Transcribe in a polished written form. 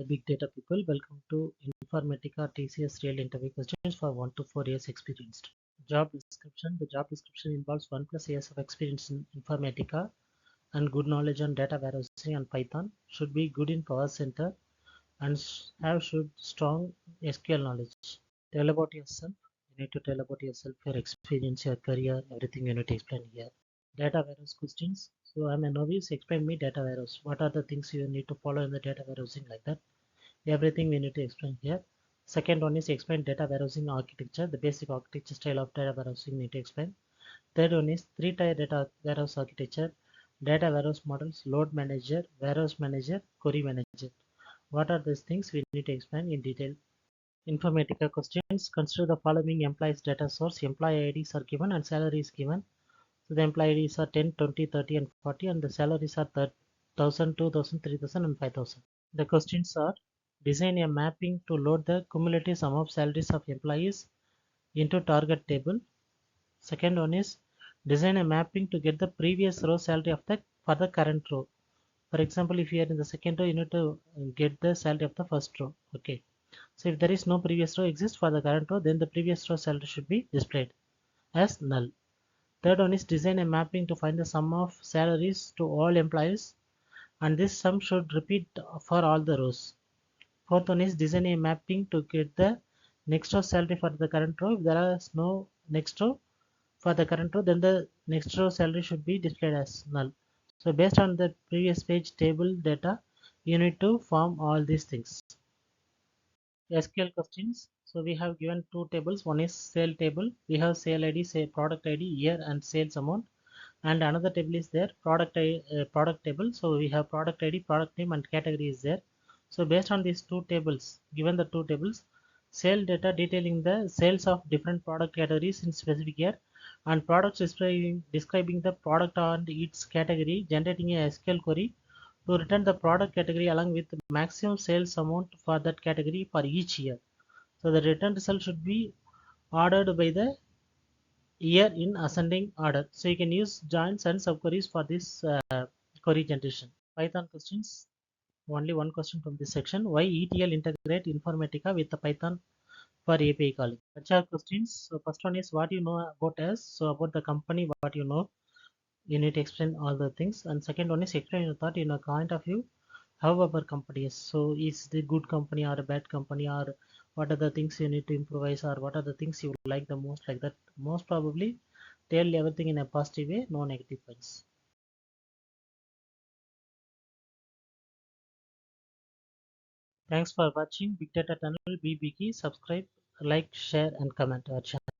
Big data people, welcome to Informatica TCS real interview questions for 1 to 4 years experienced. Job description. The job description involves 1+ years of experience in Informatica and good knowledge on data warehousing and Python. Should be good in Power Center and should strong SQL knowledge. Tell about yourself. You need to tell about yourself, your experience, your career, everything you need to explain here. Data warehouse questions. So I'm a novice. Explain me data warehouse. What are the things you need to follow in the data warehousing, like that? Everything we need to explain here. Second one is explain data warehousing architecture. The basic architecture style of data warehousing need to explain. Third one is three-tier data warehouse architecture, data warehouse models, load manager, warehouse manager, query manager. What are these things we need to explain in detail? Informatica questions. Consider the following employees data source. Employee IDs are given and salary is given. So the employee IDs are 10, 20, 30 and 40 and the salaries are 1,000, 2,000, 3,000 and 5,000. The questions are: design a mapping to load the cumulative sum of salaries of employees into target table. Second one is design a mapping to get the previous row salary of the for the current row. For example, if you are in the second row, you need to get the salary of the first row. Okay. So if there is no previous row exists for the current row, then the previous row salary should be displayed as null. Third one is design a mapping to find the sum of salaries to all employees, and this sum should repeat for all the rows. Fourth one is design a mapping to get the next row salary for the current row. If there is no next row for the current row, then the next row salary should be displayed as null. So based on the previous page table data, you need to form all these things. SQL questions. So we have given two tables. One is sale table. We have sale ID, say product ID, year and sales amount. And another table is there, product table. So we have product ID, product name and category is there. So based on these two tables, given the two tables, sale data detailing the sales of different product categories in specific year, and products describing the product and its category, generating a SQL query to return the product category along with maximum sales amount for that category for each year. So the return result should be ordered by the year in ascending order. So you can use joins and subqueries for this query generation. Python questions. Only one question from this section. Why ETL integrate Informatica with the Python for API calling? HR questions. So first one is what you know about us. So about the company, what you know. You need to explain all the things. And second one is explain your thought in a point of view how our company is. So is the good company or a bad company, or what are the things you need to improvise, or what are the things you like the most, like that. Most probably tell everything in a positive way, no negative points. Thanks for watching Big Data Tunnel. Be Biggie. Subscribe, like, share and comment our channel.